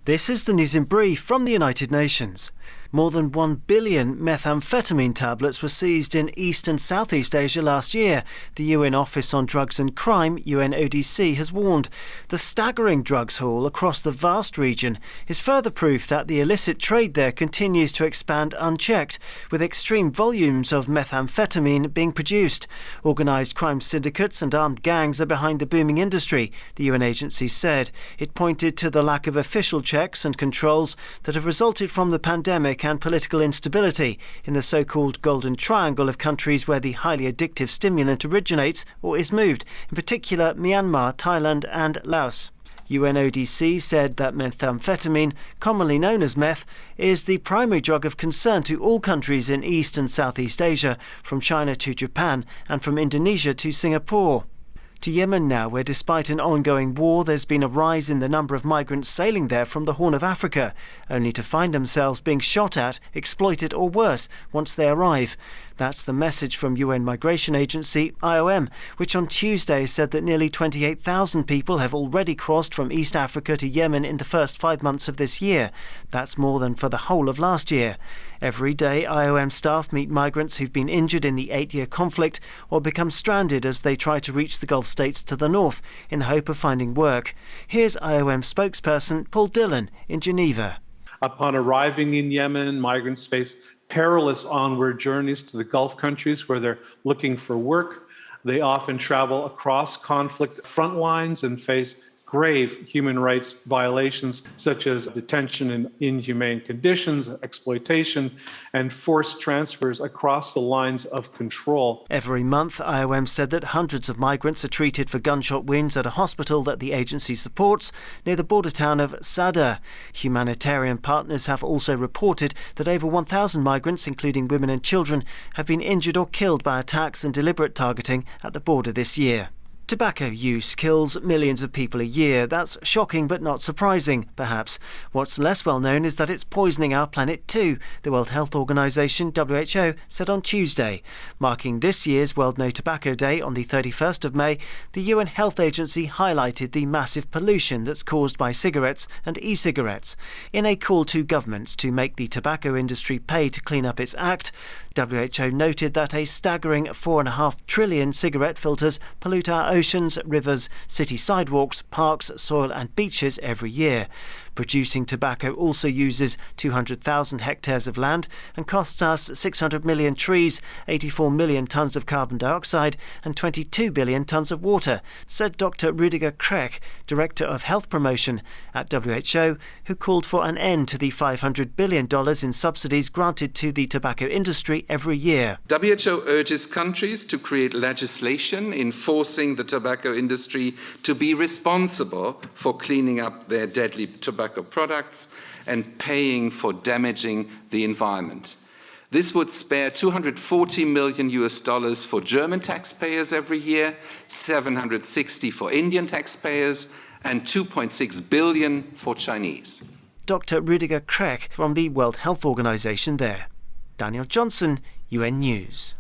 This is the news in brief from the United Nations. More than 1 billion methamphetamine tablets were seized in East and Southeast Asia last year. The UN Office on Drugs and Crime, UNODC, has warned. The staggering drugs haul across the vast region is further proof that the illicit trade there continues to expand unchecked, with extreme volumes of methamphetamine being produced. Organised crime syndicates and armed gangs are behind the booming industry, the UN agency said. It pointed to the lack of official checks and controls that have resulted from the pandemic and political instability in the so-called Golden Triangle of countries where the highly addictive stimulant originates or is moved, in particular Myanmar, Thailand and Laos. UNODC said that methamphetamine, commonly known as meth, is the primary drug of concern to all countries in East and Southeast Asia, from China to Japan and from Indonesia to Singapore. To Yemen now, where despite an ongoing war, there's been a rise in the number of migrants sailing there from the Horn of Africa, only to find themselves being shot at, exploited or worse once they arrive. That's the message from UN Migration Agency, IOM, which on Tuesday said that nearly 28,000 people have already crossed from East Africa to Yemen in the first 5 months of this year. That's more than for the whole of last year. Every day, IOM staff meet migrants who've been injured in the 8-year conflict or become stranded as they try to reach the Gulf states to the north in the hope of finding work. Here's IOM spokesperson Paul Dillon in Geneva. Upon arriving in Yemen, migrants face perilous onward journeys to the Gulf countries where they're looking for work. They often travel across conflict front lines and face grave human rights violations such as detention in inhumane conditions, exploitation, and forced transfers across the lines of control. Every month, IOM said that hundreds of migrants are treated for gunshot wounds at a hospital that the agency supports near the border town of Sadr. Humanitarian partners have also reported that over 1,000 migrants, including women and children, have been injured or killed by attacks and deliberate targeting at the border this year. Tobacco use kills millions of people a year. That's shocking but not surprising, perhaps. What's less well known is that it's poisoning our planet too, the World Health Organization, WHO, said on Tuesday. Marking this year's World No Tobacco Day on the 31st of May, the UN Health Agency highlighted the massive pollution that's caused by cigarettes and e-cigarettes. In a call to governments to make the tobacco industry pay to clean up its act, WHO noted that a staggering 4.5 trillion cigarette filters pollute our oceans, rivers, city sidewalks, parks, soil and beaches every year. Producing tobacco also uses 200,000 hectares of land and costs us 600 million trees, 84 million tonnes of carbon dioxide and 22 billion tonnes of water, said Dr. Rüdiger Krech, Director of Health Promotion at WHO, who called for an end to the $500 billion in subsidies granted to the tobacco industry every year. WHO urges countries to create legislation enforcing the tobacco industry to be responsible for cleaning up their deadly tobacco products and paying for damaging the environment. This would spare $240 million for German taxpayers every year, 760 for Indian taxpayers, and 2.6 billion for Chinese. Dr. Rüdiger Krech from the World Health Organization there. Daniel Johnson, UN News.